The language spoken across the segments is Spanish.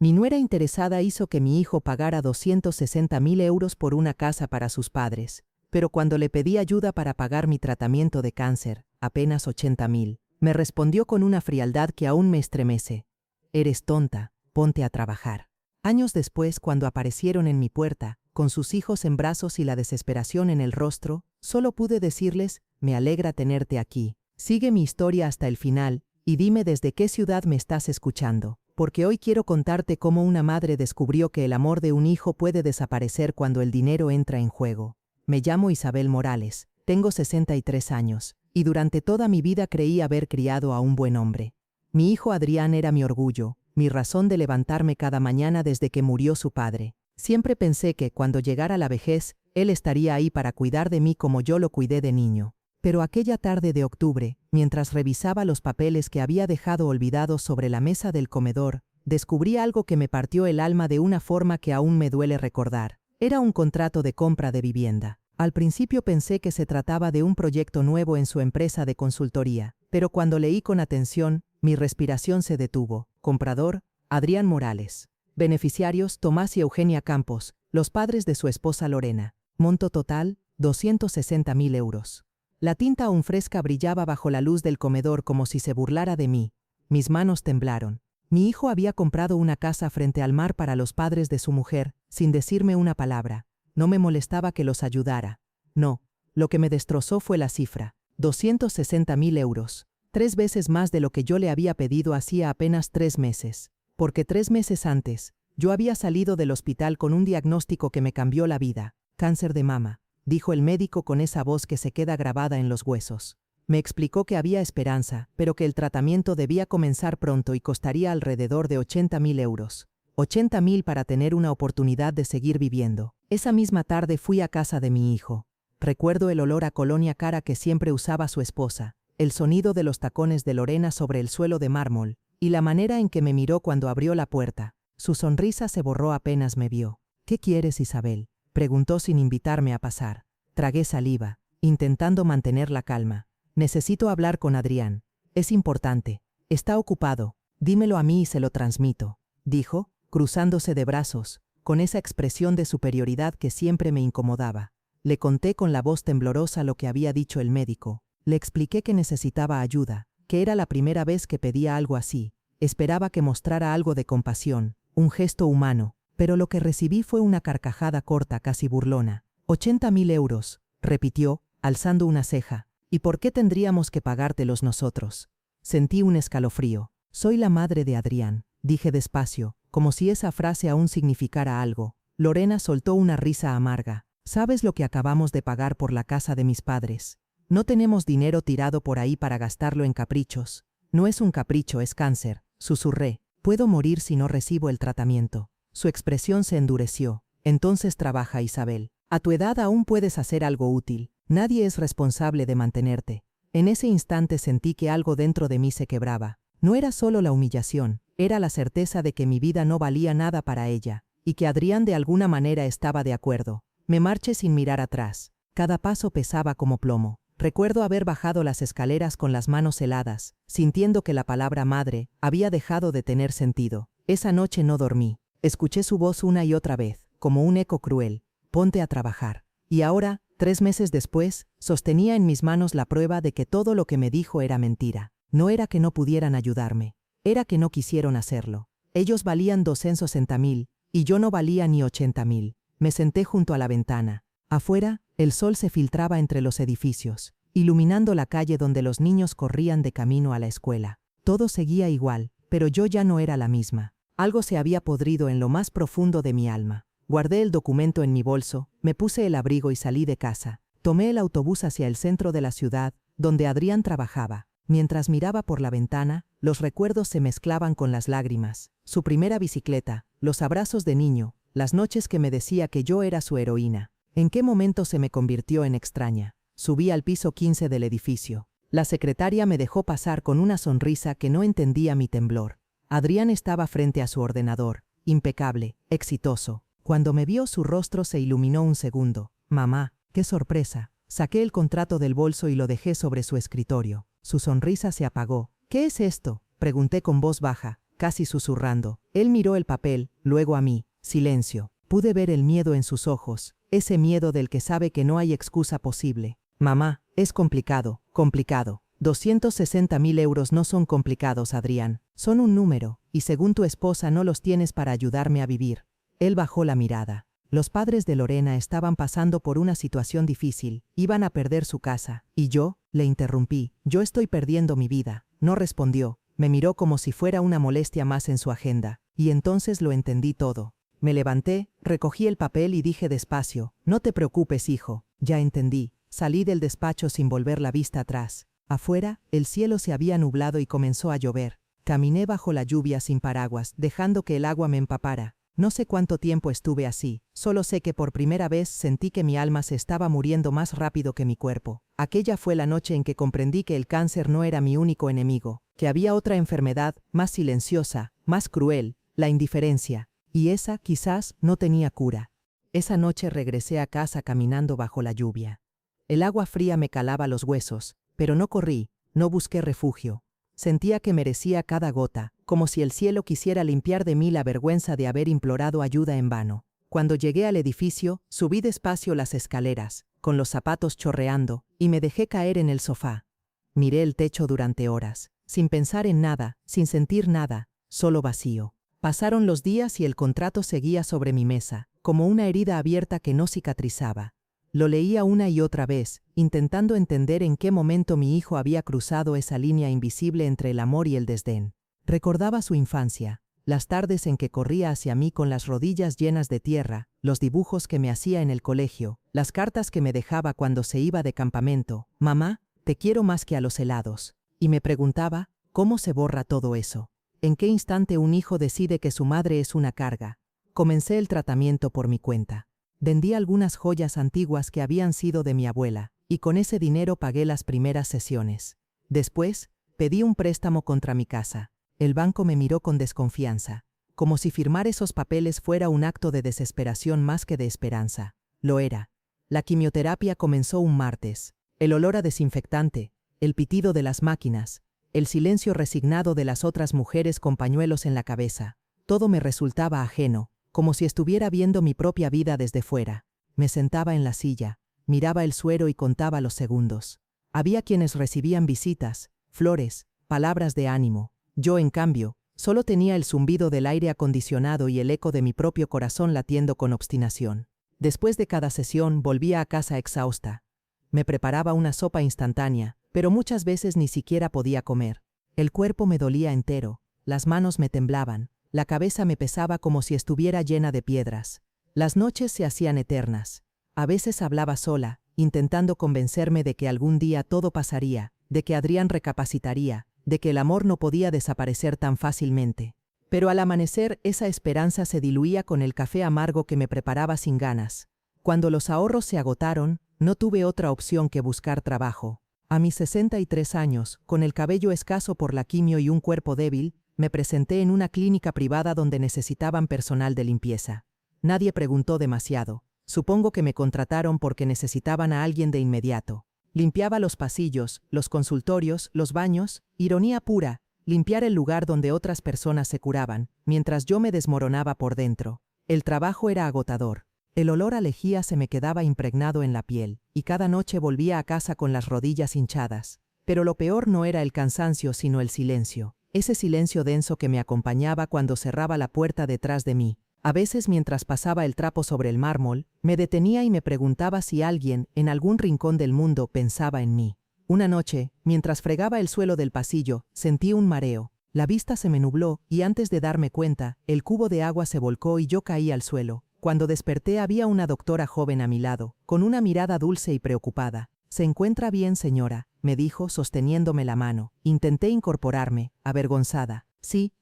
Mi nuera interesada hizo que mi hijo pagara 260.000 euros por una casa para sus padres, pero cuando le pedí ayuda para pagar mi tratamiento de cáncer, apenas 80.000, me respondió con una frialdad que aún me estremece. Eres tonta, ponte a trabajar. Años después, cuando aparecieron en mi puerta, con sus hijos en brazos y la desesperación en el rostro, solo pude decirles, me alegra tenerte aquí. Sigue mi historia hasta el final, y dime desde qué ciudad me estás escuchando, porque hoy quiero contarte cómo una madre descubrió que el amor de un hijo puede desaparecer cuando el dinero entra en juego. Me llamo Isabel Morales, tengo 63 años, y durante toda mi vida creí haber criado a un buen hombre. Mi hijo Adrián era mi orgullo, mi razón de levantarme cada mañana desde que murió su padre. Siempre pensé que, cuando llegara la vejez, él estaría ahí para cuidar de mí como yo lo cuidé de niño. Pero aquella tarde de octubre, mientras revisaba los papeles que había dejado olvidados sobre la mesa del comedor, descubrí algo que me partió el alma de una forma que aún me duele recordar. Era un contrato de compra de vivienda. Al principio pensé que se trataba de un proyecto nuevo en su empresa de consultoría, pero cuando leí con atención, mi respiración se detuvo. Comprador, Adrián Morales. Beneficiarios, Tomás y Eugenia Campos, los padres de su esposa Lorena. Monto total, 260.000 euros. La tinta aún fresca brillaba bajo la luz del comedor como si se burlara de mí. Mis manos temblaron. Mi hijo había comprado una casa frente al mar para los padres de su mujer, sin decirme una palabra. No me molestaba que los ayudara. No, lo que me destrozó fue la cifra. 260.000 euros. 3 veces más de lo que yo le había pedido hacía apenas 3 meses. Porque 3 meses antes, yo había salido del hospital con un diagnóstico que me cambió la vida. Cáncer de mama, dijo el médico con esa voz que se queda grabada en los huesos. Me explicó que había esperanza, pero que el tratamiento debía comenzar pronto y costaría alrededor de 80.000 euros. 80.000 para tener una oportunidad de seguir viviendo. Esa misma tarde fui a casa de mi hijo. Recuerdo el olor a colonia cara que siempre usaba su esposa, el sonido de los tacones de Lorena sobre el suelo de mármol, y la manera en que me miró cuando abrió la puerta. Su sonrisa se borró apenas me vio. ¿Qué quieres, Isabel?, preguntó sin invitarme a pasar. Tragué saliva, intentando mantener la calma. Necesito hablar con Adrián. Es importante. Está ocupado. Dímelo a mí y se lo transmito, dijo, cruzándose de brazos, con esa expresión de superioridad que siempre me incomodaba. Le conté con la voz temblorosa lo que había dicho el médico. Le expliqué que necesitaba ayuda, que era la primera vez que pedía algo así. Esperaba que mostrara algo de compasión, un gesto humano, pero lo que recibí fue una carcajada corta, casi burlona. 80.000 euros, repitió, alzando una ceja. ¿Y por qué tendríamos que pagártelos nosotros? Sentí un escalofrío. Soy la madre de Adrián, dije despacio, como si esa frase aún significara algo. Lorena soltó una risa amarga. ¿Sabes lo que acabamos de pagar por la casa de mis padres? No tenemos dinero tirado por ahí para gastarlo en caprichos. No es un capricho, es cáncer, susurré. Puedo morir si no recibo el tratamiento. Su expresión se endureció. Entonces trabaja, Isabel. A tu edad aún puedes hacer algo útil. Nadie es responsable de mantenerte. En ese instante sentí que algo dentro de mí se quebraba. No era solo la humillación, era la certeza de que mi vida no valía nada para ella, y que Adrián de alguna manera estaba de acuerdo. Me marché sin mirar atrás. Cada paso pesaba como plomo. Recuerdo haber bajado las escaleras con las manos heladas, sintiendo que la palabra madre había dejado de tener sentido. Esa noche no dormí. Escuché su voz una y otra vez, como un eco cruel. Ponte a trabajar. Y ahora, 3 meses después, sostenía en mis manos la prueba de que todo lo que me dijo era mentira. No era que no pudieran ayudarme, era que no quisieron hacerlo. Ellos valían 260.000, y yo no valía ni 80.000. Me senté junto a la ventana. Afuera, el sol se filtraba entre los edificios, iluminando la calle donde los niños corrían de camino a la escuela. Todo seguía igual, pero yo ya no era la misma. Algo se había podrido en lo más profundo de mi alma. Guardé el documento en mi bolso, me puse el abrigo y salí de casa. Tomé el autobús hacia el centro de la ciudad, donde Adrián trabajaba. Mientras miraba por la ventana, los recuerdos se mezclaban con las lágrimas. Su primera bicicleta, los abrazos de niño, las noches que me decía que yo era su heroína. ¿En qué momento se me convirtió en extraña? Subí al piso 15 del edificio. La secretaria me dejó pasar con una sonrisa que no entendía mi temblor. Adrián estaba frente a su ordenador, impecable, exitoso. Cuando me vio, su rostro se iluminó un segundo. Mamá, qué sorpresa. Saqué el contrato del bolso y lo dejé sobre su escritorio. Su sonrisa se apagó. ¿Qué es esto?, pregunté con voz baja, casi susurrando. Él miró el papel, luego a mí. Silencio. Pude ver el miedo en sus ojos, ese miedo del que sabe que no hay excusa posible. Mamá, es complicado, complicado. 260.000 euros no son complicados, Adrián. Son un número, y según tu esposa no los tienes para ayudarme a vivir. Él bajó la mirada. Los padres de Lorena estaban pasando por una situación difícil, iban a perder su casa. Y yo, le interrumpí, yo estoy perdiendo mi vida. No respondió, me miró como si fuera una molestia más en su agenda. Y entonces lo entendí todo. Me levanté, recogí el papel y dije despacio, no te preocupes, hijo, ya entendí. Salí del despacho sin volver la vista atrás. Afuera, el cielo se había nublado y comenzó a llover. Caminé bajo la lluvia sin paraguas, dejando que el agua me empapara. No sé cuánto tiempo estuve así, solo sé que por primera vez sentí que mi alma se estaba muriendo más rápido que mi cuerpo. Aquella fue la noche en que comprendí que el cáncer no era mi único enemigo, que había otra enfermedad, más silenciosa, más cruel, la indiferencia. Y esa, quizás, no tenía cura. Esa noche regresé a casa caminando bajo la lluvia. El agua fría me calaba los huesos, pero no corrí, no busqué refugio. Sentía que merecía cada gota, como si el cielo quisiera limpiar de mí la vergüenza de haber implorado ayuda en vano. Cuando llegué al edificio, subí despacio las escaleras, con los zapatos chorreando, y me dejé caer en el sofá. Miré el techo durante horas, sin pensar en nada, sin sentir nada, solo vacío. Pasaron los días y el contrato seguía sobre mi mesa, como una herida abierta que no cicatrizaba. Lo leía una y otra vez, intentando entender en qué momento mi hijo había cruzado esa línea invisible entre el amor y el desdén. Recordaba su infancia, las tardes en que corría hacia mí con las rodillas llenas de tierra, los dibujos que me hacía en el colegio, las cartas que me dejaba cuando se iba de campamento. Mamá, te quiero más que a los helados. Y me preguntaba, ¿cómo se borra todo eso? ¿En qué instante un hijo decide que su madre es una carga? Comencé el tratamiento por mi cuenta. Vendí algunas joyas antiguas que habían sido de mi abuela, y con ese dinero pagué las primeras sesiones. Después, pedí un préstamo contra mi casa. El banco me miró con desconfianza, como si firmar esos papeles fuera un acto de desesperación más que de esperanza. Lo era. La quimioterapia comenzó un martes. El olor a desinfectante, el pitido de las máquinas, el silencio resignado de las otras mujeres con pañuelos en la cabeza. Todo me resultaba ajeno, como si estuviera viendo mi propia vida desde fuera. Me sentaba en la silla, miraba el suero y contaba los segundos. Había quienes recibían visitas, flores, palabras de ánimo. Yo, en cambio, solo tenía el zumbido del aire acondicionado y el eco de mi propio corazón latiendo con obstinación. Después de cada sesión volvía a casa exhausta. Me preparaba una sopa instantánea, pero muchas veces ni siquiera podía comer. El cuerpo me dolía entero, las manos me temblaban, la cabeza me pesaba como si estuviera llena de piedras. Las noches se hacían eternas. A veces hablaba sola, intentando convencerme de que algún día todo pasaría, de que Adrián recapacitaría, de que el amor no podía desaparecer tan fácilmente. Pero al amanecer esa esperanza se diluía con el café amargo que me preparaba sin ganas. Cuando los ahorros se agotaron, no tuve otra opción que buscar trabajo. A mis 63 años, con el cabello escaso por la quimio y un cuerpo débil, me presenté en una clínica privada donde necesitaban personal de limpieza. Nadie preguntó demasiado. Supongo que me contrataron porque necesitaban a alguien de inmediato. Limpiaba los pasillos, los consultorios, los baños, ironía pura, limpiar el lugar donde otras personas se curaban, mientras yo me desmoronaba por dentro. El trabajo era agotador. El olor a lejía se me quedaba impregnado en la piel, y cada noche volvía a casa con las rodillas hinchadas. Pero lo peor no era el cansancio sino el silencio. Ese silencio denso que me acompañaba cuando cerraba la puerta detrás de mí. A veces mientras pasaba el trapo sobre el mármol, me detenía y me preguntaba si alguien, en algún rincón del mundo, pensaba en mí. Una noche, mientras fregaba el suelo del pasillo, sentí un mareo. La vista se me nubló y antes de darme cuenta, el cubo de agua se volcó y yo caí al suelo. Cuando desperté había una doctora joven a mi lado, con una mirada dulce y preocupada. «¿Se encuentra bien, señora?», me dijo sosteniéndome la mano. Intenté incorporarme, avergonzada. «Sí,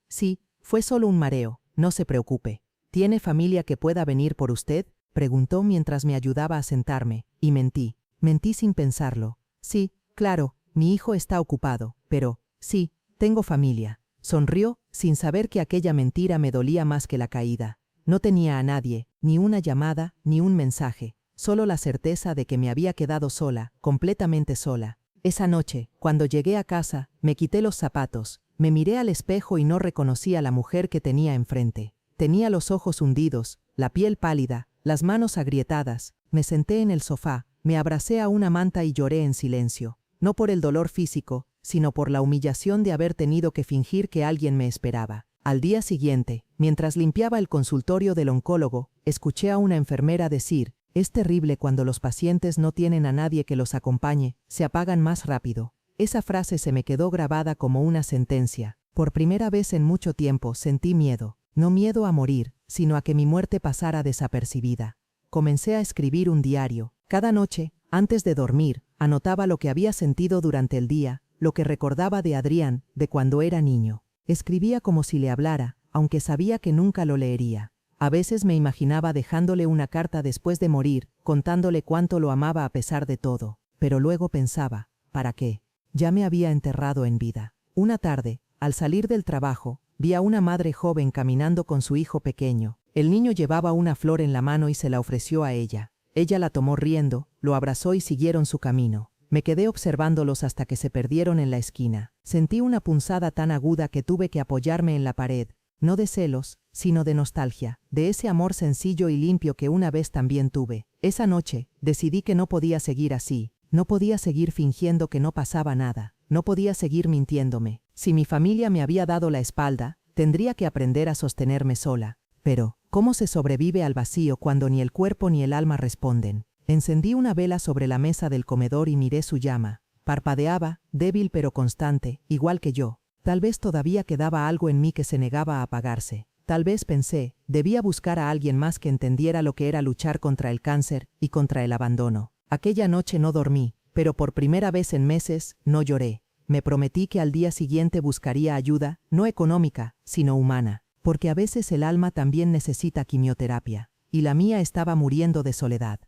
fue solo un mareo, no se preocupe». «¿Tiene familia que pueda venir por usted?», preguntó mientras me ayudaba a sentarme, y mentí. Mentí sin pensarlo. «Sí, claro, mi hijo está ocupado, pero, sí, tengo familia». Sonrió, sin saber que aquella mentira me dolía más que la caída. No tenía a nadie, ni una llamada, ni un mensaje, solo la certeza de que me había quedado sola, completamente sola. Esa noche, cuando llegué a casa, me quité los zapatos, me miré al espejo y no reconocí a la mujer que tenía enfrente. Tenía los ojos hundidos, la piel pálida, las manos agrietadas. Me senté en el sofá, me abracé a una manta y lloré en silencio, no por el dolor físico, sino por la humillación de haber tenido que fingir que alguien me esperaba. Al día siguiente, mientras limpiaba el consultorio del oncólogo, escuché a una enfermera decir: «Es terrible cuando los pacientes no tienen a nadie que los acompañe, se apagan más rápido». Esa frase se me quedó grabada como una sentencia. Por primera vez en mucho tiempo sentí miedo, no miedo a morir, sino a que mi muerte pasara desapercibida. Comencé a escribir un diario. Cada noche, antes de dormir, anotaba lo que había sentido durante el día, lo que recordaba de Adrián, de cuando era niño. Escribía como si le hablara, aunque sabía que nunca lo leería. A veces me imaginaba dejándole una carta después de morir, contándole cuánto lo amaba a pesar de todo. Pero luego pensaba, ¿para qué? Ya me había enterrado en vida. Una tarde, al salir del trabajo, vi a una madre joven caminando con su hijo pequeño. El niño llevaba una flor en la mano y se la ofreció a ella. Ella la tomó riendo, lo abrazó y siguieron su camino. Me quedé observándolos hasta que se perdieron en la esquina. Sentí una punzada tan aguda que tuve que apoyarme en la pared, no de celos, sino de nostalgia, de ese amor sencillo y limpio que una vez también tuve. Esa noche, decidí que no podía seguir así, no podía seguir fingiendo que no pasaba nada, no podía seguir mintiéndome. Si mi familia me había dado la espalda, tendría que aprender a sostenerme sola. Pero, ¿cómo se sobrevive al vacío cuando ni el cuerpo ni el alma responden? Encendí una vela sobre la mesa del comedor y miré su llama. Parpadeaba, débil pero constante, igual que yo. Tal vez todavía quedaba algo en mí que se negaba a apagarse. Tal vez pensé, debía buscar a alguien más que entendiera lo que era luchar contra el cáncer y contra el abandono. Aquella noche no dormí, pero por primera vez en meses, no lloré. Me prometí que al día siguiente buscaría ayuda, no económica, sino humana. Porque a veces el alma también necesita quimioterapia. Y la mía estaba muriendo de soledad.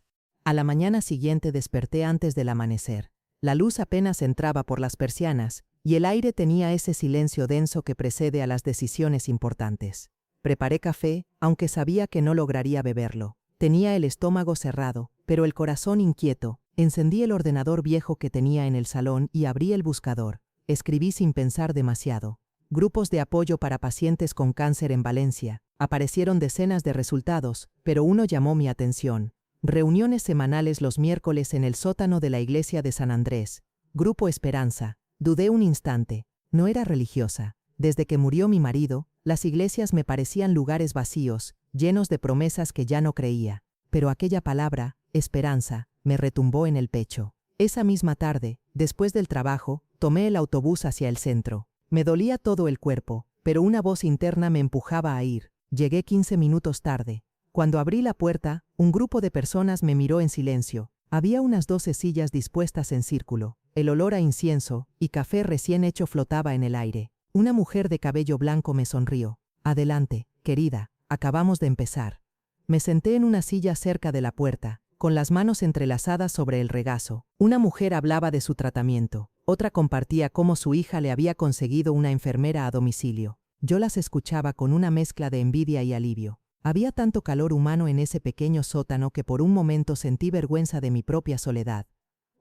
A la mañana siguiente desperté antes del amanecer. La luz apenas entraba por las persianas, y el aire tenía ese silencio denso que precede a las decisiones importantes. Preparé café, aunque sabía que no lograría beberlo. Tenía el estómago cerrado, pero el corazón inquieto. Encendí el ordenador viejo que tenía en el salón y abrí el buscador. Escribí sin pensar demasiado. Grupos de apoyo para pacientes con cáncer en Valencia. Aparecieron decenas de resultados, pero uno llamó mi atención. Reuniones semanales los miércoles en el sótano de la iglesia de San Andrés. Grupo Esperanza. Dudé un instante. No era religiosa. Desde que murió mi marido, las iglesias me parecían lugares vacíos, llenos de promesas que ya no creía. Pero aquella palabra, esperanza, me retumbó en el pecho. Esa misma tarde, después del trabajo, tomé el autobús hacia el centro. Me dolía todo el cuerpo, pero una voz interna me empujaba a ir. Llegué 15 minutos tarde. Cuando abrí la puerta, un grupo de personas me miró en silencio. Había unas 12 sillas dispuestas en círculo. El olor a incienso y café recién hecho flotaba en el aire. Una mujer de cabello blanco me sonrió. «Adelante, querida, acabamos de empezar». Me senté en una silla cerca de la puerta, con las manos entrelazadas sobre el regazo. Una mujer hablaba de su tratamiento. Otra compartía cómo su hija le había conseguido una enfermera a domicilio. Yo las escuchaba con una mezcla de envidia y alivio. Había tanto calor humano en ese pequeño sótano que por un momento sentí vergüenza de mi propia soledad.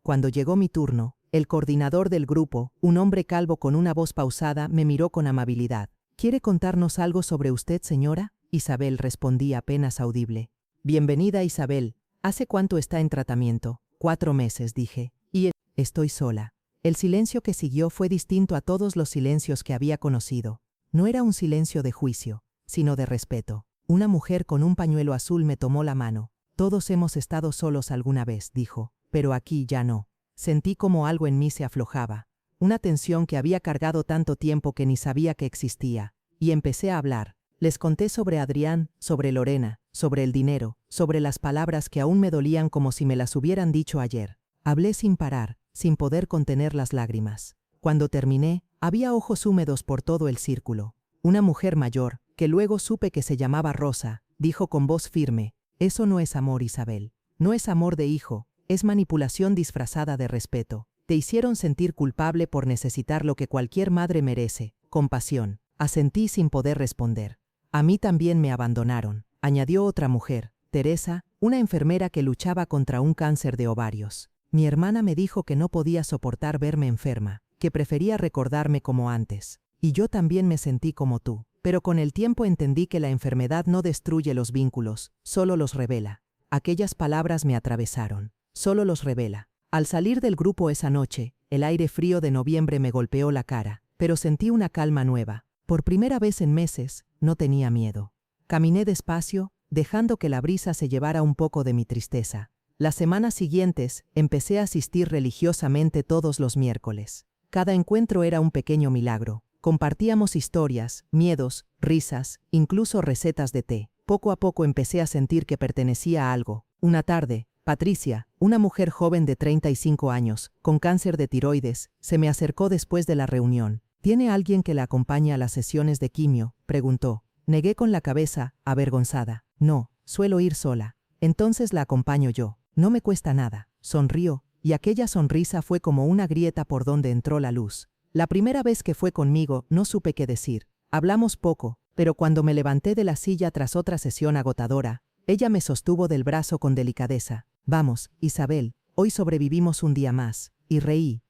Cuando llegó mi turno, el coordinador del grupo, un hombre calvo con una voz pausada, me miró con amabilidad. «¿Quiere contarnos algo sobre usted, señora?» Isabel, respondí apenas audible. «Bienvenida, Isabel. ¿Hace cuánto está en tratamiento?» 4 meses, dije. «Y estoy sola». El silencio que siguió fue distinto a todos los silencios que había conocido. No era un silencio de juicio, sino de respeto. Una mujer con un pañuelo azul me tomó la mano. «Todos hemos estado solos alguna vez», dijo, «pero aquí ya no». Sentí como algo en mí se aflojaba. Una tensión que había cargado tanto tiempo que ni sabía que existía. Y empecé a hablar. Les conté sobre Adrián, sobre Lorena, sobre el dinero, sobre las palabras que aún me dolían como si me las hubieran dicho ayer. Hablé sin parar, sin poder contener las lágrimas. Cuando terminé, había ojos húmedos por todo el círculo. Una mujer mayor, que luego supe que se llamaba Rosa, dijo con voz firme: «Eso no es amor, Isabel. No es amor de hijo, es manipulación disfrazada de respeto. Te hicieron sentir culpable por necesitar lo que cualquier madre merece, compasión». Asentí sin poder responder. «A mí también me abandonaron», añadió otra mujer, Teresa, una enfermera que luchaba contra un cáncer de ovarios. Mi hermana me dijo que no podía soportar verme enferma, que prefería recordarme como antes. Y yo también me sentí como tú. Pero con el tiempo entendí que la enfermedad no destruye los vínculos, solo los revela. Aquellas palabras me atravesaron. Solo los revela. Al salir del grupo esa noche, el aire frío de noviembre me golpeó la cara, pero sentí una calma nueva. Por primera vez en meses, no tenía miedo. Caminé despacio, dejando que la brisa se llevara un poco de mi tristeza. Las semanas siguientes, empecé a asistir religiosamente todos los miércoles. Cada encuentro era un pequeño milagro. Compartíamos historias, miedos, risas, incluso recetas de té. Poco a poco empecé a sentir que pertenecía a algo. Una tarde, Patricia, una mujer joven de 35 años, con cáncer de tiroides, se me acercó después de la reunión. ¿Tiene alguien que la acompañe a las sesiones de quimio?, preguntó. Negué con la cabeza, avergonzada. No, suelo ir sola. Entonces la acompaño yo. No me cuesta nada. Sonrió, y aquella sonrisa fue como una grieta por donde entró la luz. La primera vez que fue conmigo, no supe qué decir. Hablamos poco, pero cuando me levanté de la silla tras otra sesión agotadora, ella me sostuvo del brazo con delicadeza. Vamos, Isabel, hoy sobrevivimos un día más. Y reí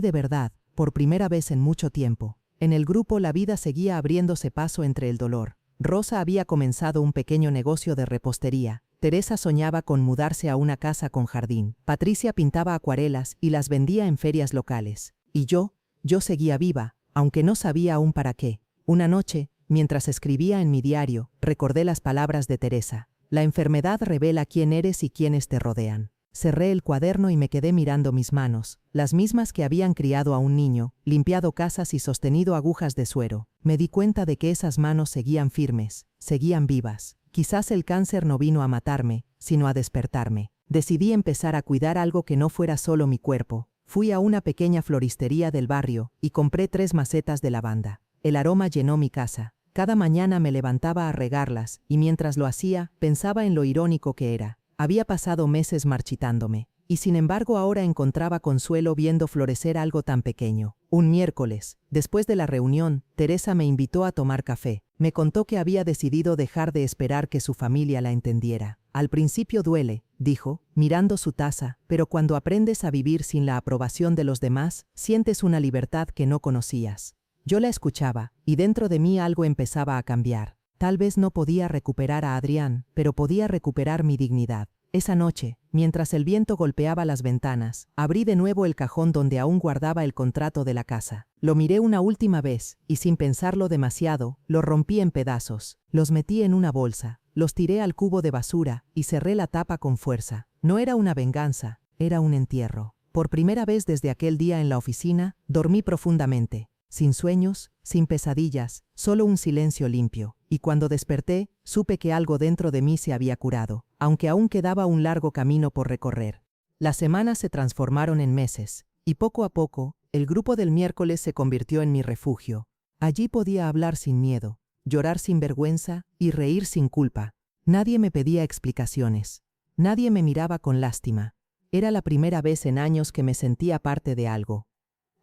de verdad, por primera vez en mucho tiempo. En el grupo la vida seguía abriéndose paso entre el dolor. Rosa había comenzado un pequeño negocio de repostería. Teresa soñaba con mudarse a una casa con jardín. Patricia pintaba acuarelas y las vendía en ferias locales. Y yo seguía viva, aunque no sabía aún para qué. Una noche, mientras escribía en mi diario, recordé las palabras de Teresa. La enfermedad revela quién eres y quiénes te rodean. Cerré el cuaderno y me quedé mirando mis manos, las mismas que habían criado a un niño, limpiado casas y sostenido agujas de suero. Me di cuenta de que esas manos seguían firmes, seguían vivas. Quizás el cáncer no vino a matarme, sino a despertarme. Decidí empezar a cuidar algo que no fuera solo mi cuerpo. Fui a una pequeña floristería del barrio y compré 3 macetas de lavanda. El aroma llenó mi casa. Cada mañana me levantaba a regarlas, y mientras lo hacía, pensaba en lo irónico que era. Había pasado meses marchitándome, y sin embargo ahora encontraba consuelo viendo florecer algo tan pequeño. Un miércoles, después de la reunión, Teresa me invitó a tomar café. Me contó que había decidido dejar de esperar que su familia la entendiera. Al principio duele, dijo, mirando su taza, pero cuando aprendes a vivir sin la aprobación de los demás, sientes una libertad que no conocías. Yo la escuchaba, y dentro de mí algo empezaba a cambiar. Tal vez no podía recuperar a Adrián, pero podía recuperar mi dignidad. Esa noche, mientras el viento golpeaba las ventanas, abrí de nuevo el cajón donde aún guardaba el contrato de la casa. Lo miré una última vez, y sin pensarlo demasiado, lo rompí en pedazos. Los metí en una bolsa, los tiré al cubo de basura, y cerré la tapa con fuerza. No era una venganza, era un entierro. Por primera vez desde aquel día en la oficina, dormí profundamente. Sin sueños, sin pesadillas, solo un silencio limpio. Y cuando desperté, supe que algo dentro de mí se había curado, aunque aún quedaba un largo camino por recorrer. Las semanas se transformaron en meses, y poco a poco, el grupo del miércoles se convirtió en mi refugio. Allí podía hablar sin miedo, llorar sin vergüenza y reír sin culpa. Nadie me pedía explicaciones. Nadie me miraba con lástima. Era la primera vez en años que me sentía parte de algo.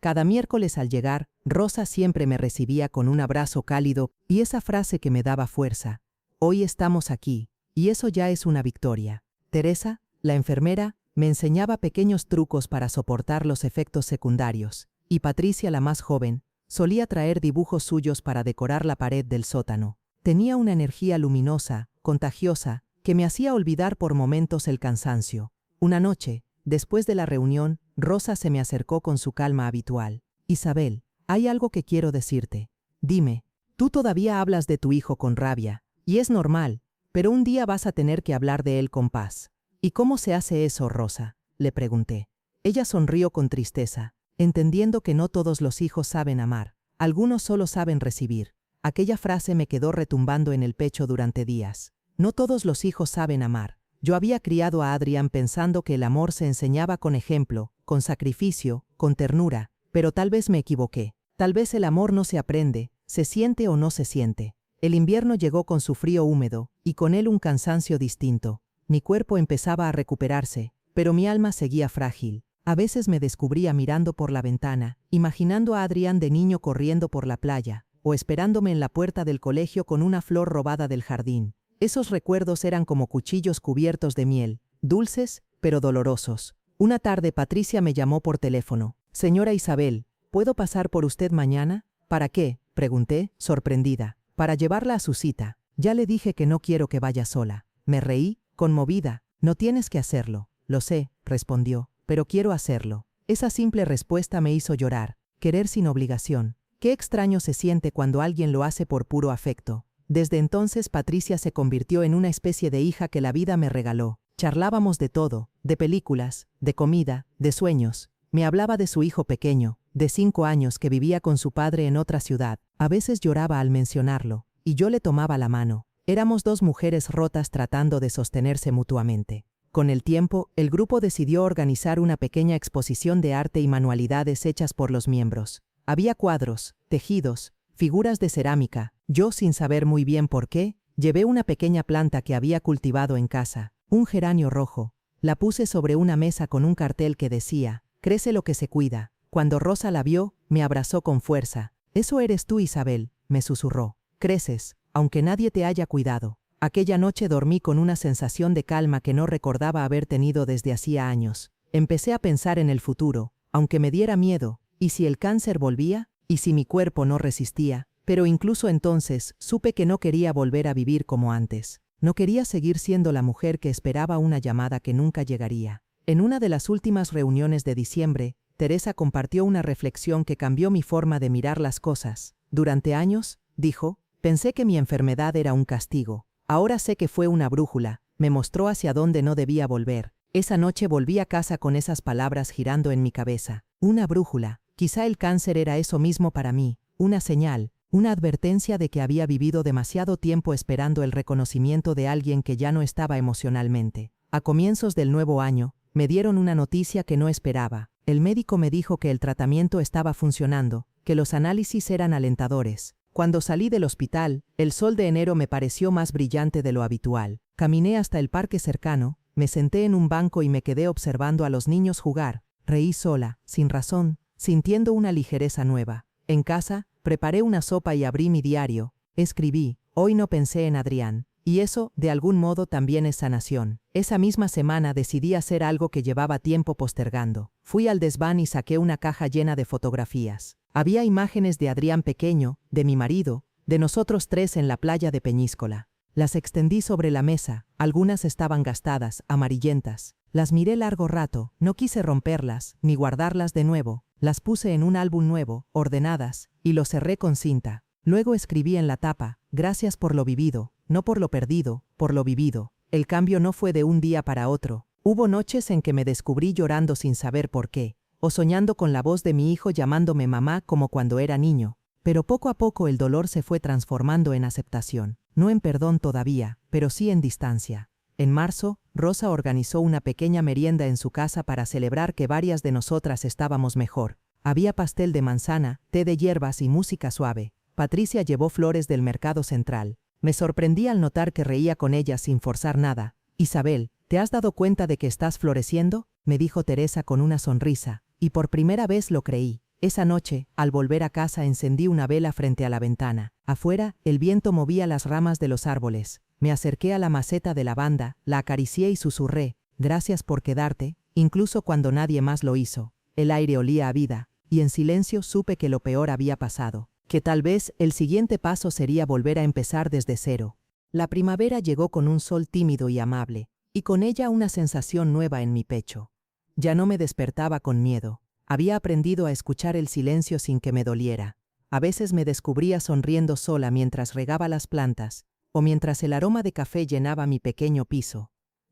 Cada miércoles al llegar, Rosa siempre me recibía con un abrazo cálido y esa frase que me daba fuerza. Hoy estamos aquí, y eso ya es una victoria. Teresa, la enfermera, me enseñaba pequeños trucos para soportar los efectos secundarios, y Patricia, la más joven, solía traer dibujos suyos para decorar la pared del sótano. Tenía una energía luminosa, contagiosa, que me hacía olvidar por momentos el cansancio. Una noche, después de la reunión, Rosa se me acercó con su calma habitual. Isabel, hay algo que quiero decirte. Dime, tú todavía hablas de tu hijo con rabia, y es normal, pero un día vas a tener que hablar de él con paz. ¿Y cómo se hace eso, Rosa?, le pregunté. Ella sonrió con tristeza, entendiendo que no todos los hijos saben amar. Algunos solo saben recibir. Aquella frase me quedó retumbando en el pecho durante días. No todos los hijos saben amar. Yo había criado a Adrián pensando que el amor se enseñaba con ejemplo, con sacrificio, con ternura, pero tal vez me equivoqué. Tal vez el amor no se aprende, se siente o no se siente. El invierno llegó con su frío húmedo, y con él un cansancio distinto. Mi cuerpo empezaba a recuperarse, pero mi alma seguía frágil. A veces me descubría mirando por la ventana, imaginando a Adrián de niño corriendo por la playa, o esperándome en la puerta del colegio con una flor robada del jardín. Esos recuerdos eran como cuchillos cubiertos de miel, dulces, pero dolorosos. Una tarde Patricia me llamó por teléfono. Señora Isabel, ¿puedo pasar por usted mañana? ¿Para qué? Pregunté, sorprendida. Para llevarla a su cita. Ya le dije que no quiero que vaya sola. Me reí, conmovida. No tienes que hacerlo. Lo sé, respondió, pero quiero hacerlo. Esa simple respuesta me hizo llorar. Querer sin obligación. Qué extraño se siente cuando alguien lo hace por puro afecto. Desde entonces Patricia se convirtió en una especie de hija que la vida me regaló. Charlábamos de todo, de películas, de comida, de sueños. Me hablaba de su hijo pequeño, de 5 años que vivía con su padre en otra ciudad. A veces lloraba al mencionarlo, y yo le tomaba la mano. Éramos 2 mujeres rotas tratando de sostenerse mutuamente. Con el tiempo, el grupo decidió organizar una pequeña exposición de arte y manualidades hechas por los miembros. Había cuadros, tejidos, figuras de cerámica. Yo, sin saber muy bien por qué, llevé una pequeña planta que había cultivado en casa, un geranio rojo. La puse sobre una mesa con un cartel que decía, «Crece lo que se cuida». Cuando Rosa la vio, me abrazó con fuerza. «Eso eres tú, Isabel», me susurró. «Creces, aunque nadie te haya cuidado». Aquella noche dormí con una sensación de calma que no recordaba haber tenido desde hacía años. Empecé a pensar en el futuro, aunque me diera miedo. ¿Y si el cáncer volvía? ¿Y si mi cuerpo no resistía? Pero incluso entonces, supe que no quería volver a vivir como antes. No quería seguir siendo la mujer que esperaba una llamada que nunca llegaría. En una de las últimas reuniones de diciembre, Teresa compartió una reflexión que cambió mi forma de mirar las cosas. Durante años, dijo, pensé que mi enfermedad era un castigo. Ahora sé que fue una brújula, me mostró hacia dónde no debía volver. Esa noche volví a casa con esas palabras girando en mi cabeza. Una brújula. Quizá el cáncer era eso mismo para mí, una señal, una advertencia de que había vivido demasiado tiempo esperando el reconocimiento de alguien que ya no estaba emocionalmente. A comienzos del nuevo año, me dieron una noticia que no esperaba. El médico me dijo que el tratamiento estaba funcionando, que los análisis eran alentadores. Cuando salí del hospital, el sol de enero me pareció más brillante de lo habitual. Caminé hasta el parque cercano, me senté en un banco y me quedé observando a los niños jugar. Reí sola, sin razón, sintiendo una ligereza nueva. En casa, preparé una sopa y abrí mi diario. Escribí, hoy no pensé en Adrián. Y eso, de algún modo, también es sanación. Esa misma semana decidí hacer algo que llevaba tiempo postergando. Fui al desván y saqué una caja llena de fotografías. Había imágenes de Adrián pequeño, de mi marido, de nosotros 3 en la playa de Peñíscola. Las extendí sobre la mesa, algunas estaban gastadas, amarillentas. Las miré largo rato, no quise romperlas, ni guardarlas de nuevo. Las puse en un álbum nuevo, ordenadas, y lo cerré con cinta. Luego escribí en la tapa, gracias por lo vivido, no por lo perdido, por lo vivido. El cambio no fue de un día para otro. Hubo noches en que me descubrí llorando sin saber por qué, o soñando con la voz de mi hijo llamándome mamá como cuando era niño. Pero poco a poco el dolor se fue transformando en aceptación. No en perdón todavía, pero sí en distancia. En marzo, Rosa organizó una pequeña merienda en su casa para celebrar que varias de nosotras estábamos mejor. Había pastel de manzana, té de hierbas y música suave. Patricia llevó flores del mercado central. Me sorprendí al notar que reía con ellas sin forzar nada. «Isabel, ¿te has dado cuenta de que estás floreciendo?», me dijo Teresa con una sonrisa. Y por primera vez lo creí. Esa noche, al volver a casa encendí una vela frente a la ventana. Afuera, el viento movía las ramas de los árboles. Me acerqué a la maceta de lavanda, la acaricié y susurré, «Gracias por quedarte», incluso cuando nadie más lo hizo. El aire olía a vida, y en silencio supe que lo peor había pasado. Que tal vez el siguiente paso sería volver a empezar desde cero. La primavera llegó con un sol tímido y amable, y con ella una sensación nueva en mi pecho. Ya no me despertaba con miedo. Había aprendido a escuchar el silencio sin que me doliera. A veces me descubría sonriendo sola mientras regaba las plantas, o mientras el aroma de café llenaba mi pequeño piso.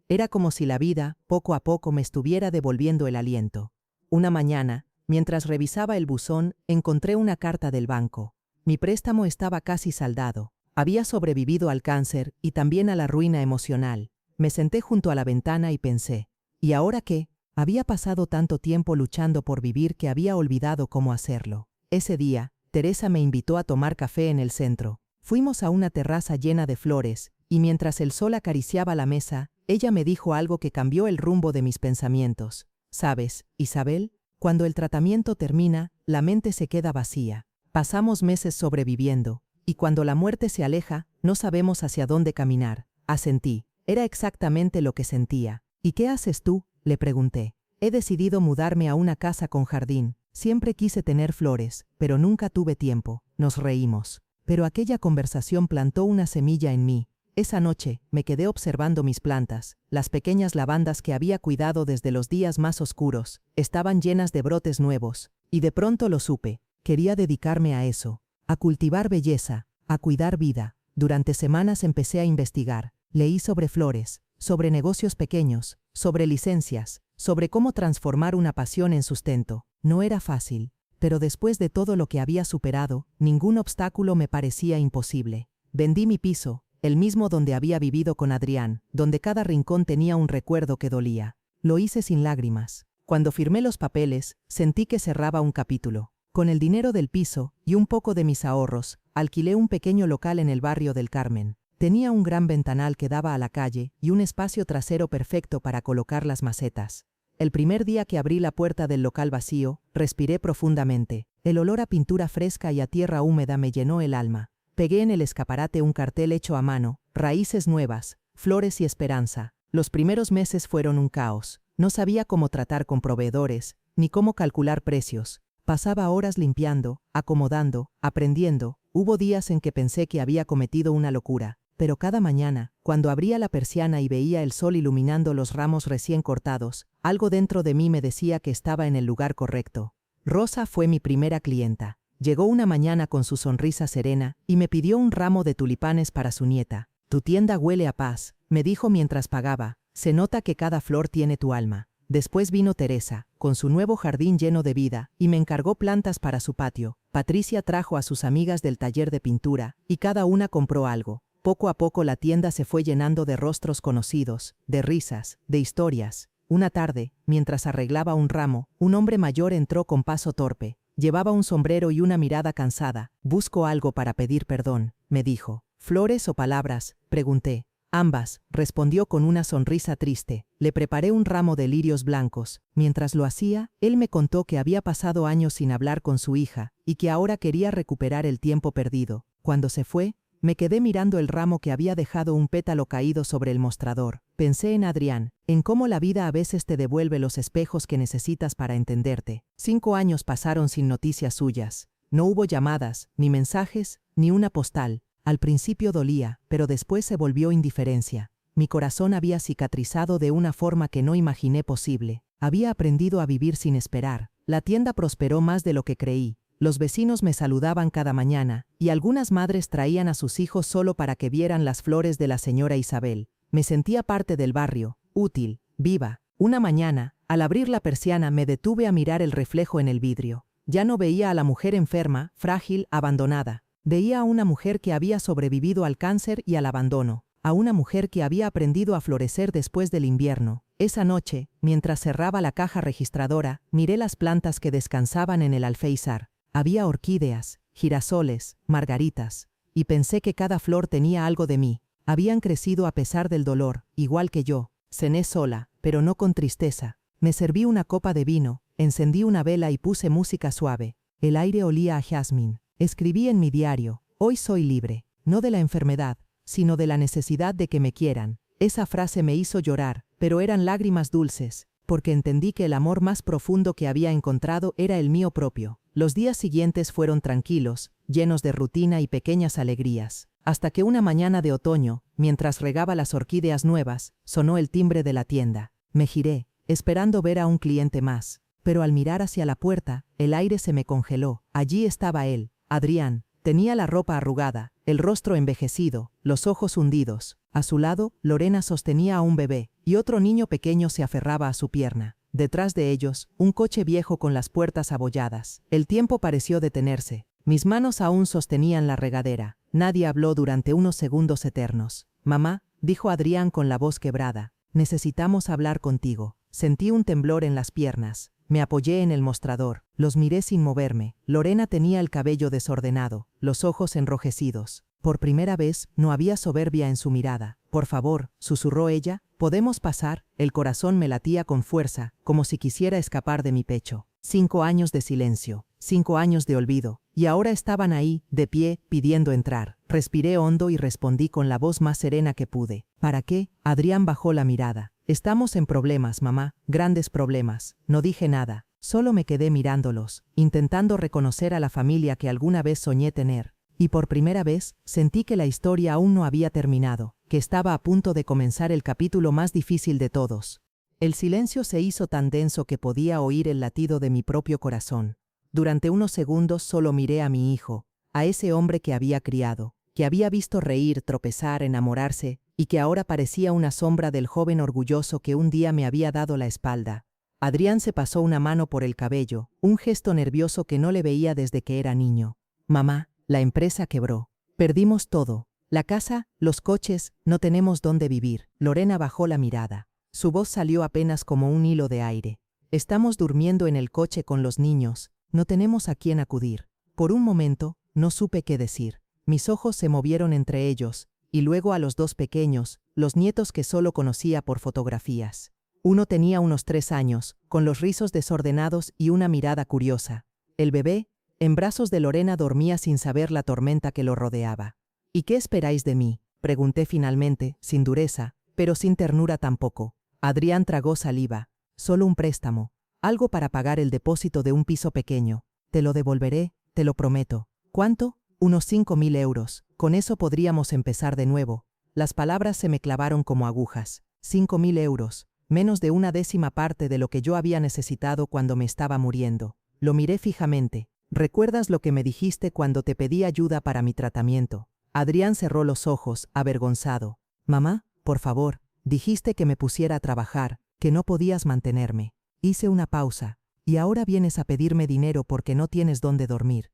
Era como si la vida, poco a poco, me estuviera devolviendo el aliento. Una mañana, mientras revisaba el buzón, encontré una carta del banco. Mi préstamo estaba casi saldado. Había sobrevivido al cáncer y también a la ruina emocional. Me senté junto a la ventana y pensé, ¿y ahora qué? Había pasado tanto tiempo luchando por vivir que había olvidado cómo hacerlo. Ese día, Teresa me invitó a tomar café en el centro. Fuimos a una terraza llena de flores, y mientras el sol acariciaba la mesa, ella me dijo algo que cambió el rumbo de mis pensamientos. ¿Sabes, Isabel? Cuando el tratamiento termina, la mente se queda vacía. Pasamos meses sobreviviendo, y cuando la muerte se aleja, no sabemos hacia dónde caminar. Asentí. Era exactamente lo que sentía. ¿Y qué haces tú?, le pregunté. He decidido mudarme a una casa con jardín. Siempre quise tener flores, pero nunca tuve tiempo. Nos reímos. Pero aquella conversación plantó una semilla en mí. Esa noche, me quedé observando mis plantas. Las pequeñas lavandas que había cuidado desde los días más oscuros, estaban llenas de brotes nuevos. Y de pronto lo supe. Quería dedicarme a eso. A cultivar belleza, a cuidar vida. Durante semanas empecé a investigar. Leí sobre flores, sobre negocios pequeños, sobre licencias, sobre cómo transformar una pasión en sustento. No era fácil, pero después de todo lo que había superado, ningún obstáculo me parecía imposible. Vendí mi piso, el mismo donde había vivido con Adrián, donde cada rincón tenía un recuerdo que dolía. Lo hice sin lágrimas. Cuando firmé los papeles, sentí que cerraba un capítulo. Con el dinero del piso y un poco de mis ahorros, alquilé un pequeño local en el barrio del Carmen. Tenía un gran ventanal que daba a la calle y un espacio trasero perfecto para colocar las macetas. El primer día que abrí la puerta del local vacío, respiré profundamente. El olor a pintura fresca y a tierra húmeda me llenó el alma. Pegué en el escaparate un cartel hecho a mano: raíces nuevas, flores y esperanza. Los primeros meses fueron un caos. No sabía cómo tratar con proveedores, ni cómo calcular precios. Pasaba horas limpiando, acomodando, aprendiendo. Hubo días en que pensé que había cometido una locura. Pero cada mañana, cuando abría la persiana y veía el sol iluminando los ramos recién cortados, algo dentro de mí me decía que estaba en el lugar correcto. Rosa fue mi primera clienta. Llegó una mañana con su sonrisa serena y me pidió un ramo de tulipanes para su nieta. «Tu tienda huele a paz», me dijo mientras pagaba. «Se nota que cada flor tiene tu alma». Después vino Teresa, con su nuevo jardín lleno de vida, y me encargó plantas para su patio. Patricia trajo a sus amigas del taller de pintura, y cada una compró algo. Poco a poco la tienda se fue llenando de rostros conocidos, de risas, de historias. Una tarde, mientras arreglaba un ramo, un hombre mayor entró con paso torpe. Llevaba un sombrero y una mirada cansada. «Busco algo para pedir perdón», me dijo. «¿Flores o palabras?», pregunté. «Ambas», respondió con una sonrisa triste. Le preparé un ramo de lirios blancos. Mientras lo hacía, él me contó que había pasado años sin hablar con su hija, y que ahora quería recuperar el tiempo perdido. Cuando se fue, me quedé mirando el ramo que había dejado un pétalo caído sobre el mostrador. Pensé en Adrián, en cómo la vida a veces te devuelve los espejos que necesitas para entenderte. 5 años pasaron sin noticias suyas. No hubo llamadas, ni mensajes, ni una postal. Al principio dolía, pero después se volvió indiferencia. Mi corazón había cicatrizado de una forma que no imaginé posible. Había aprendido a vivir sin esperar. La tienda prosperó más de lo que creí. Los vecinos me saludaban cada mañana, y algunas madres traían a sus hijos solo para que vieran las flores de la señora Isabel. Me sentía parte del barrio, útil, viva. Una mañana, al abrir la persiana, me detuve a mirar el reflejo en el vidrio. Ya no veía a la mujer enferma, frágil, abandonada. Veía a una mujer que había sobrevivido al cáncer y al abandono, a una mujer que había aprendido a florecer después del invierno. Esa noche, mientras cerraba la caja registradora, miré las plantas que descansaban en el alféizar. Había orquídeas, girasoles, margaritas, y pensé que cada flor tenía algo de mí. Habían crecido a pesar del dolor, igual que yo. Cené sola, pero no con tristeza. Me serví una copa de vino, encendí una vela y puse música suave. El aire olía a jazmín. Escribí en mi diario: «Hoy soy libre, no de la enfermedad, sino de la necesidad de que me quieran». Esa frase me hizo llorar, pero eran lágrimas dulces, porque entendí que el amor más profundo que había encontrado era el mío propio. Los días siguientes fueron tranquilos, llenos de rutina y pequeñas alegrías, hasta que una mañana de otoño, mientras regaba las orquídeas nuevas, sonó el timbre de la tienda. Me giré, esperando ver a un cliente más, pero al mirar hacia la puerta, el aire se me congeló. Allí estaba él, Adrián. Tenía la ropa arrugada, el rostro envejecido, los ojos hundidos. A su lado, Lorena sostenía a un bebé, y otro niño pequeño se aferraba a su pierna. Detrás de ellos, un coche viejo con las puertas abolladas. El tiempo pareció detenerse. Mis manos aún sostenían la regadera. Nadie habló durante unos segundos eternos. «Mamá», dijo Adrián con la voz quebrada, «necesitamos hablar contigo». Sentí un temblor en las piernas. Me apoyé en el mostrador. Los miré sin moverme. Lorena tenía el cabello desordenado, los ojos enrojecidos. Por primera vez, no había soberbia en su mirada. «Por favor», susurró ella, «¿podemos pasar?». El corazón me latía con fuerza, como si quisiera escapar de mi pecho. 5 años de silencio, 5 años de olvido, y ahora estaban ahí, de pie, pidiendo entrar. Respiré hondo y respondí con la voz más serena que pude. «¿Para qué?». Adrián bajó la mirada. Estamos en problemas, mamá, grandes problemas. No dije nada, solo me quedé mirándolos, intentando reconocer a la familia que alguna vez soñé tener. Y por primera vez, sentí que la historia aún no había terminado, que estaba a punto de comenzar el capítulo más difícil de todos. El silencio se hizo tan denso que podía oír el latido de mi propio corazón. Durante unos segundos solo miré a mi hijo, a ese hombre que había criado, que había visto reír, tropezar, enamorarse, y que ahora parecía una sombra del joven orgulloso que un día me había dado la espalda. Adrián se pasó una mano por el cabello, un gesto nervioso que no le veía desde que era niño. Mamá, la empresa quebró. Perdimos todo. La casa, los coches, no tenemos dónde vivir. Lorena bajó la mirada. Su voz salió apenas como un hilo de aire. Estamos durmiendo en el coche con los niños. No tenemos a quién acudir. Por un momento, no supe qué decir. Mis ojos se movieron entre ellos, y luego a los dos pequeños, los nietos que solo conocía por fotografías. Uno tenía unos 3 años, con los rizos desordenados y una mirada curiosa. El bebé, en brazos de Lorena, dormía sin saber la tormenta que lo rodeaba. ¿Y qué esperáis de mí?, pregunté finalmente, sin dureza, pero sin ternura tampoco. Adrián tragó saliva. Solo un préstamo. Algo para pagar el depósito de un piso pequeño. Te lo devolveré, te lo prometo. ¿Cuánto? Unos 5.000 euros. Con eso podríamos empezar de nuevo. Las palabras se me clavaron como agujas. 5.000 euros. Menos de una décima parte de lo que yo había necesitado cuando me estaba muriendo. Lo miré fijamente. ¿Recuerdas lo que me dijiste cuando te pedí ayuda para mi tratamiento? Adrián cerró los ojos, avergonzado. Mamá, por favor, dijiste que me pusiera a trabajar, que no podías mantenerme. Hice una pausa. Y ahora vienes a pedirme dinero porque no tienes dónde dormir.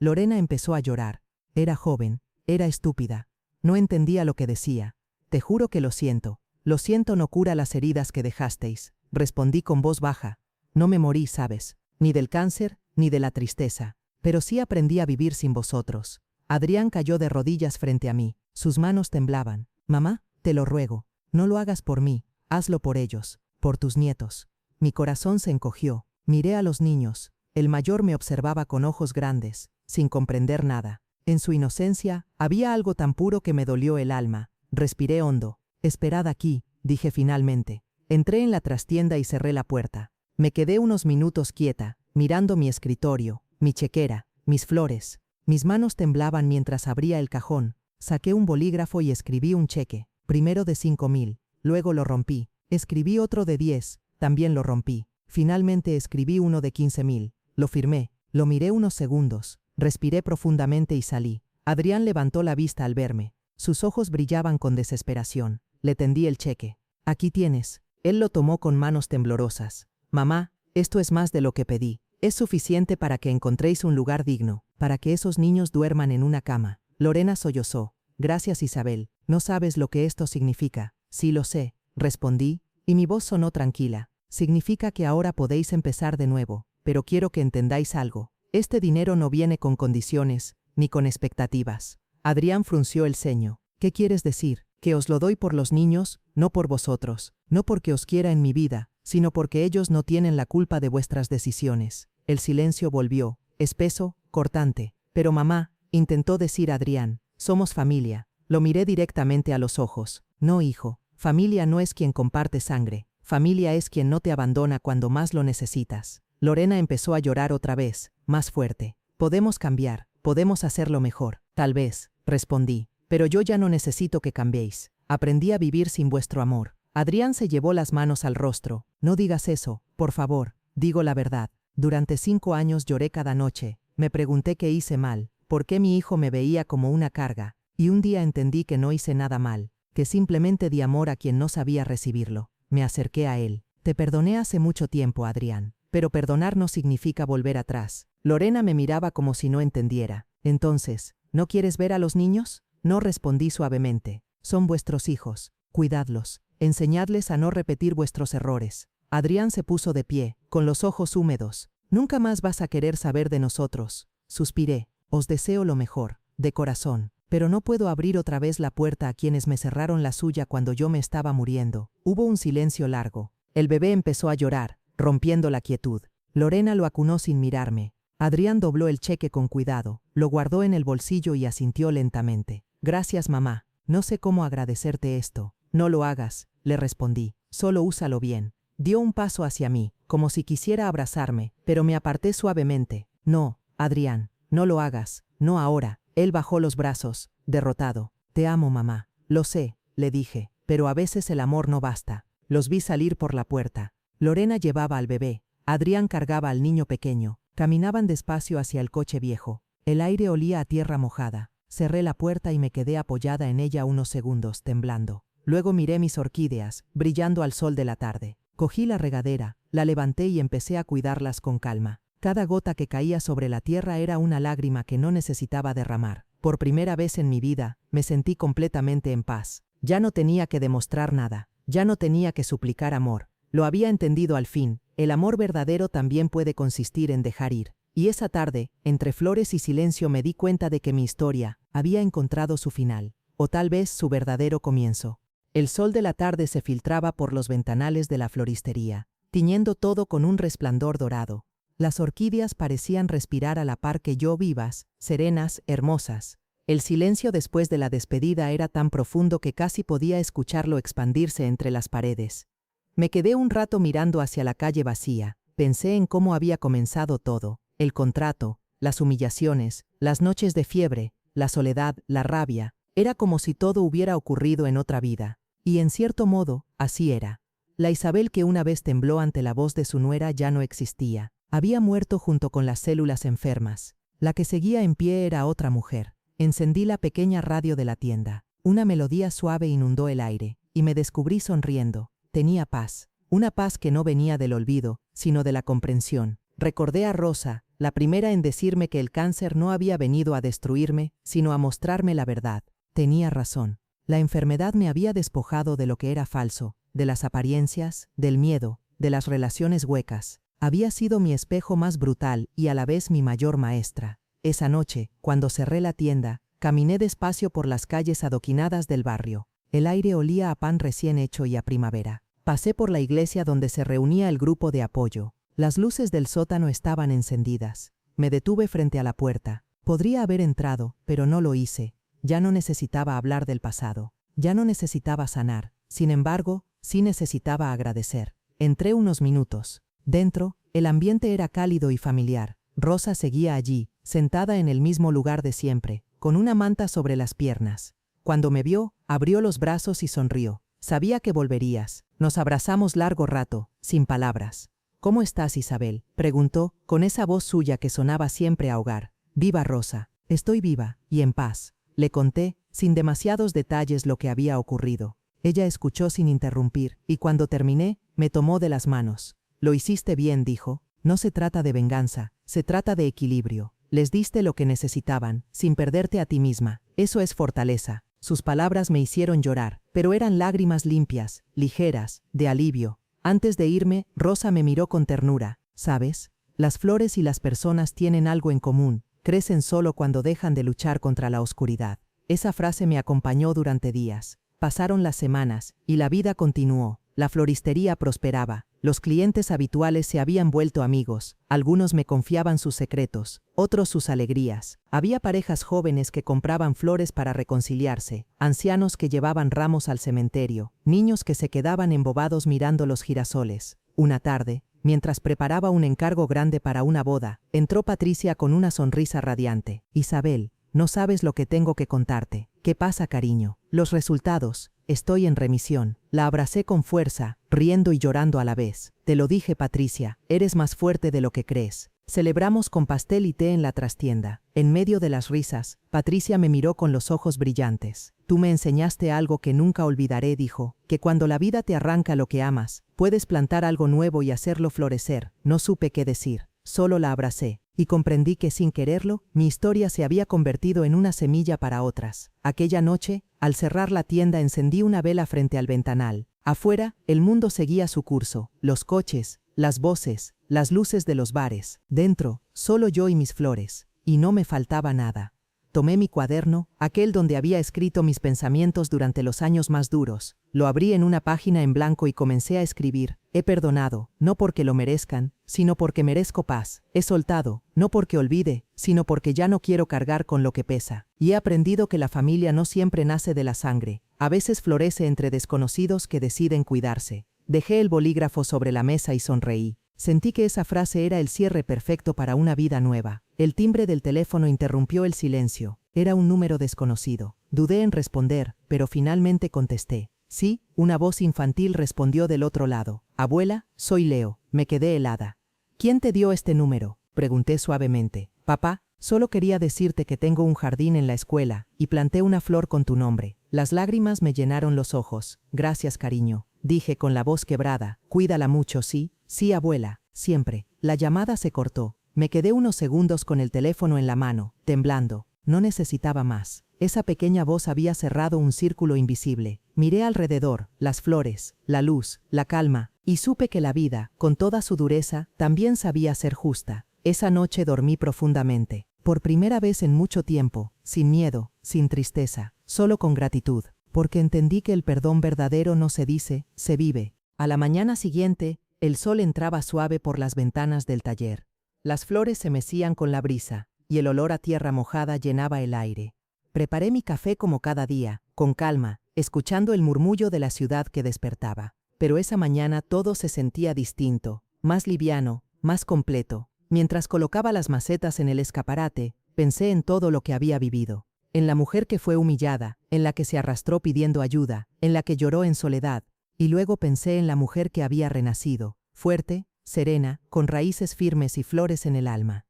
Lorena empezó a llorar. Era joven, era estúpida. No entendía lo que decía. Te juro que lo siento. Lo siento no cura las heridas que dejasteis. Respondí con voz baja. No me morí, ¿sabes? Ni del cáncer, ni de la tristeza. Pero sí aprendí a vivir sin vosotros. Adrián cayó de rodillas frente a mí. Sus manos temblaban. Mamá, te lo ruego. No lo hagas por mí. Hazlo por ellos. Por tus nietos. Mi corazón se encogió. Miré a los niños. El mayor me observaba con ojos grandes, sin comprender nada. En su inocencia, había algo tan puro que me dolió el alma. Respiré hondo. Esperad aquí, dije finalmente. Entré en la trastienda y cerré la puerta. Me quedé unos minutos quieta, mirando mi escritorio, mi chequera, mis flores. Mis manos temblaban mientras abría el cajón. Saqué un bolígrafo y escribí un cheque. Primero de 5.000, luego lo rompí. Escribí otro de 10, también lo rompí. Finalmente escribí uno de 15.000. Lo firmé. Lo miré unos segundos. Respiré profundamente y salí. Adrián levantó la vista al verme. Sus ojos brillaban con desesperación. Le tendí el cheque. Aquí tienes. Él lo tomó con manos temblorosas. Mamá, esto es más de lo que pedí. Es suficiente para que encontréis un lugar digno, para que esos niños duerman en una cama. Lorena sollozó. Gracias, Isabel. No sabes lo que esto significa. Sí lo sé, respondí, y mi voz sonó tranquila. Significa que ahora podéis empezar de nuevo, pero quiero que entendáis algo. Este dinero no viene con condiciones, ni con expectativas. Adrián frunció el ceño. ¿Qué quieres decir? Que os lo doy por los niños, no por vosotros. No porque os quiera en mi vida, sino porque ellos no tienen la culpa de vuestras decisiones. El silencio volvió, espeso, cortante. Pero mamá, intentó decir Adrián, somos familia. Lo miré directamente a los ojos. No, hijo, familia no es quien comparte sangre. Familia es quien no te abandona cuando más lo necesitas. Lorena empezó a llorar otra vez, más fuerte. Podemos cambiar, podemos hacerlo mejor. Tal vez, respondí, pero yo ya no necesito que cambiéis. Aprendí a vivir sin vuestro amor. Adrián se llevó las manos al rostro. No digas eso, por favor, digo la verdad. Durante 5 años lloré cada noche. Me pregunté qué hice mal, por qué mi hijo me veía como una carga. Y un día entendí que no hice nada mal, que simplemente di amor a quien no sabía recibirlo. Me acerqué a él. Te perdoné hace mucho tiempo, Adrián. Pero perdonar no significa volver atrás. Lorena me miraba como si no entendiera. Entonces, ¿no quieres ver a los niños? No, respondí suavemente. Son vuestros hijos. Cuidadlos. Enseñadles a no repetir vuestros errores. Adrián se puso de pie, con los ojos húmedos. Nunca más vas a querer saber de nosotros. Suspiré. Os deseo lo mejor, de corazón. Pero no puedo abrir otra vez la puerta a quienes me cerraron la suya cuando yo me estaba muriendo. Hubo un silencio largo. El bebé empezó a llorar, rompiendo la quietud. Lorena lo acunó sin mirarme. Adrián dobló el cheque con cuidado, lo guardó en el bolsillo y asintió lentamente. Gracias, mamá. No sé cómo agradecerte esto. No lo hagas, le respondí. solo úsalo bien. Dio un paso hacia mí, como si quisiera abrazarme, pero me aparté suavemente. No, Adrián, no lo hagas, no ahora. Él bajó los brazos, derrotado. Te amo, mamá. Lo sé, le dije, pero a veces el amor no basta. Los vi salir por la puerta. Lorena llevaba al bebé. Adrián cargaba al niño pequeño. Caminaban despacio hacia el coche viejo. El aire olía a tierra mojada. Cerré la puerta y me quedé apoyada en ella unos segundos, temblando. Luego miré mis orquídeas, brillando al sol de la tarde. Cogí la regadera, la levanté y empecé a cuidarlas con calma. Cada gota que caía sobre la tierra era una lágrima que no necesitaba derramar. Por primera vez en mi vida, me sentí completamente en paz. Ya no tenía que demostrar nada. Ya no tenía que suplicar amor. Lo había entendido al fin. El amor verdadero también puede consistir en dejar ir. Y esa tarde, entre flores y silencio, me di cuenta de que mi historia había encontrado su final. O tal vez su verdadero comienzo. El sol de la tarde se filtraba por los ventanales de la floristería, tiñendo todo con un resplandor dorado. Las orquídeas parecían respirar a la par que yo, vivas, serenas, hermosas. El silencio después de la despedida era tan profundo que casi podía escucharlo expandirse entre las paredes. Me quedé un rato mirando hacia la calle vacía. Pensé en cómo había comenzado todo, el contrato, las humillaciones, las noches de fiebre, la soledad, la rabia. Era como si todo hubiera ocurrido en otra vida. Y en cierto modo, así era. La Isabel que una vez tembló ante la voz de su nuera ya no existía. Había muerto junto con las células enfermas. La que seguía en pie era otra mujer. Encendí la pequeña radio de la tienda. Una melodía suave inundó el aire, y me descubrí sonriendo. Tenía paz. Una paz que no venía del olvido, sino de la comprensión. Recordé a Rosa, la primera en decirme que el cáncer no había venido a destruirme, sino a mostrarme la verdad. Tenía razón. La enfermedad me había despojado de lo que era falso, de las apariencias, del miedo, de las relaciones huecas. Había sido mi espejo más brutal y a la vez mi mayor maestra. Esa noche, cuando cerré la tienda, caminé despacio por las calles adoquinadas del barrio. El aire olía a pan recién hecho y a primavera. Pasé por la iglesia donde se reunía el grupo de apoyo. Las luces del sótano estaban encendidas. Me detuve frente a la puerta. Podría haber entrado, pero no lo hice. Ya no necesitaba hablar del pasado. Ya no necesitaba sanar. Sin embargo, sí necesitaba agradecer. Entré unos minutos. Dentro, el ambiente era cálido y familiar. Rosa seguía allí, sentada en el mismo lugar de siempre, con una manta sobre las piernas. Cuando me vio, abrió los brazos y sonrió. Sabía que volverías. Nos abrazamos largo rato, sin palabras. ¿Cómo estás, Isabel?, preguntó, con esa voz suya que sonaba siempre a hogar. Viva, Rosa. Estoy viva, y en paz. Le conté, sin demasiados detalles, lo que había ocurrido. Ella escuchó sin interrumpir, y cuando terminé, me tomó de las manos. Lo hiciste bien, dijo. No se trata de venganza, se trata de equilibrio. Les diste lo que necesitaban, sin perderte a ti misma. Eso es fortaleza. Sus palabras me hicieron llorar, pero eran lágrimas limpias, ligeras, de alivio. Antes de irme, Rosa me miró con ternura. ¿Sabes? Las flores y las personas tienen algo en común. Crecen solo cuando dejan de luchar contra la oscuridad. Esa frase me acompañó durante días. Pasaron las semanas, y la vida continuó. La floristería prosperaba. Los clientes habituales se habían vuelto amigos. Algunos me confiaban sus secretos, otros sus alegrías. Había parejas jóvenes que compraban flores para reconciliarse, ancianos que llevaban ramos al cementerio, niños que se quedaban embobados mirando los girasoles. Una tarde, mientras preparaba un encargo grande para una boda, entró Patricia con una sonrisa radiante. Isabel, no sabes lo que tengo que contarte. ¿Qué pasa, cariño? Los resultados. Estoy en remisión. La abracé con fuerza, riendo y llorando a la vez. Te lo dije, Patricia, eres más fuerte de lo que crees. Celebramos con pastel y té en la trastienda. En medio de las risas, Patricia me miró con los ojos brillantes. Tú me enseñaste algo que nunca olvidaré, dijo, que cuando la vida te arranca lo que amas, puedes plantar algo nuevo y hacerlo florecer. No supe qué decir. Solo la abracé, y comprendí que sin quererlo, mi historia se había convertido en una semilla para otras. Aquella noche, al cerrar la tienda, encendí una vela frente al ventanal. Afuera, el mundo seguía su curso, los coches, las voces, las luces de los bares. Dentro, solo yo y mis flores, y no me faltaba nada. Tomé mi cuaderno, aquel donde había escrito mis pensamientos durante los años más duros. Lo abrí en una página en blanco y comencé a escribir. He perdonado, no porque lo merezcan, sino porque merezco paz. He soltado, no porque olvide, sino porque ya no quiero cargar con lo que pesa. Y he aprendido que la familia no siempre nace de la sangre. A veces florece entre desconocidos que deciden cuidarse. Dejé el bolígrafo sobre la mesa y sonreí. Sentí que esa frase era el cierre perfecto para una vida nueva. El timbre del teléfono interrumpió el silencio. Era un número desconocido. Dudé en responder, pero finalmente contesté. Sí, una voz infantil respondió del otro lado. Abuela, soy Leo. Me quedé helada. ¿Quién te dio este número?, pregunté suavemente. Papá, solo quería decirte que tengo un jardín en la escuela y planté una flor con tu nombre. Las lágrimas me llenaron los ojos. Gracias, cariño, dije con la voz quebrada. Cuídala mucho, ¿sí? Sí, abuela, siempre. La llamada se cortó. Me quedé unos segundos con el teléfono en la mano, temblando. No necesitaba más. Esa pequeña voz había cerrado un círculo invisible. Miré alrededor, las flores, la luz, la calma, y supe que la vida, con toda su dureza, también sabía ser justa. Esa noche dormí profundamente. Por primera vez en mucho tiempo, sin miedo, sin tristeza, solo con gratitud, porque entendí que el perdón verdadero no se dice, se vive. A la mañana siguiente, el sol entraba suave por las ventanas del taller. Las flores se mecían con la brisa, y el olor a tierra mojada llenaba el aire. Preparé mi café como cada día, con calma, escuchando el murmullo de la ciudad que despertaba. Pero esa mañana todo se sentía distinto, más liviano, más completo. Mientras colocaba las macetas en el escaparate, pensé en todo lo que había vivido. En la mujer que fue humillada, en la que se arrastró pidiendo ayuda, en la que lloró en soledad. Y luego pensé en la mujer que había renacido, fuerte, serena, con raíces firmes y flores en el alma.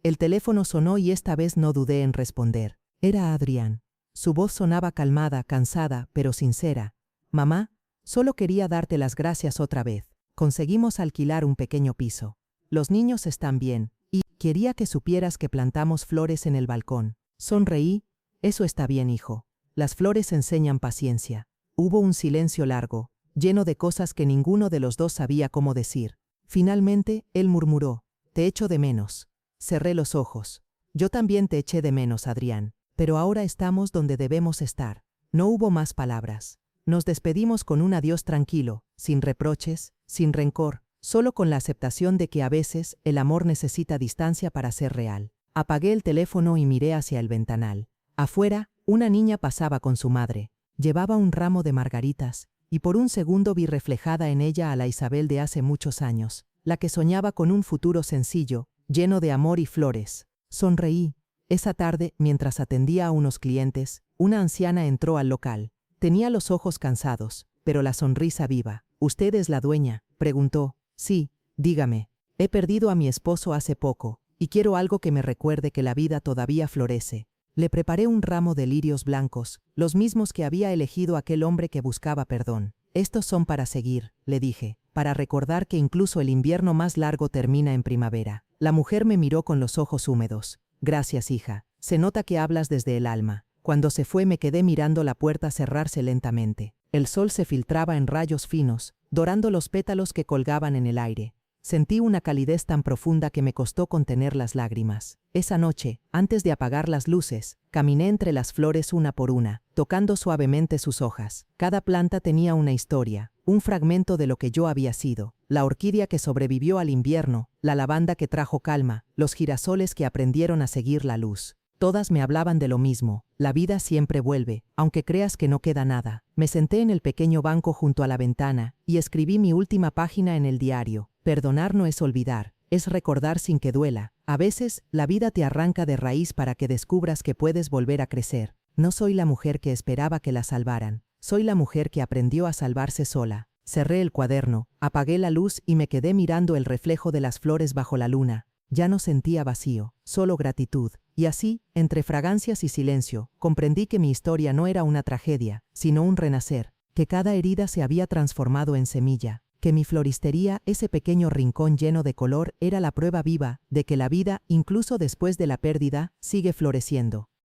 El teléfono sonó y esta vez no dudé en responder. Era Adrián. Su voz sonaba calmada, cansada, pero sincera. Mamá, solo quería darte las gracias otra vez. Conseguimos alquilar un pequeño piso. Los niños están bien, y quería que supieras que plantamos flores en el balcón. Sonreí. Eso está bien, hijo. Las flores enseñan paciencia. Hubo un silencio largo, lleno de cosas que ninguno de los dos sabía cómo decir. Finalmente, él murmuró: te echo de menos. Cerré los ojos. Yo también te eché de menos, Adrián. Pero ahora estamos donde debemos estar. No hubo más palabras. Nos despedimos con un adiós tranquilo, sin reproches, sin rencor, solo con la aceptación de que a veces el amor necesita distancia para ser real. Apagué el teléfono y miré hacia el ventanal. Afuera, una niña pasaba con su madre. Llevaba un ramo de margaritas, y por un segundo vi reflejada en ella a la Isabel de hace muchos años, la que soñaba con un futuro sencillo, lleno de amor y flores. Sonreí. Esa tarde, mientras atendía a unos clientes, una anciana entró al local. Tenía los ojos cansados, pero la sonrisa viva. ¿Usted es la dueña?, preguntó. Sí, dígame. He perdido a mi esposo hace poco, y quiero algo que me recuerde que la vida todavía florece. Le preparé un ramo de lirios blancos, los mismos que había elegido aquel hombre que buscaba perdón. Estos son para seguir, le dije, para recordar que incluso el invierno más largo termina en primavera. La mujer me miró con los ojos húmedos. Gracias, hija. Se nota que hablas desde el alma. Cuando se fue me quedé mirando la puerta cerrarse lentamente. El sol se filtraba en rayos finos, dorando los pétalos que colgaban en el aire. Sentí una calidez tan profunda que me costó contener las lágrimas. Esa noche, antes de apagar las luces, caminé entre las flores una por una, tocando suavemente sus hojas. Cada planta tenía una historia, un fragmento de lo que yo había sido. La orquídea que sobrevivió al invierno, la lavanda que trajo calma, los girasoles que aprendieron a seguir la luz. Todas me hablaban de lo mismo: la vida siempre vuelve, aunque creas que no queda nada. Me senté en el pequeño banco junto a la ventana y escribí mi última página en el diario. Perdonar no es olvidar, es recordar sin que duela. A veces, la vida te arranca de raíz para que descubras que puedes volver a crecer. No soy la mujer que esperaba que la salvaran, soy la mujer que aprendió a salvarse sola. Cerré el cuaderno, apagué la luz y me quedé mirando el reflejo de las flores bajo la luna. Ya no sentía vacío, solo gratitud. Y así, entre fragancias y silencio, comprendí que mi historia no era una tragedia, sino un renacer, que cada herida se había transformado en semilla, que mi floristería, ese pequeño rincón lleno de color, era la prueba viva de que la vida, incluso después de la pérdida, sigue floreciendo.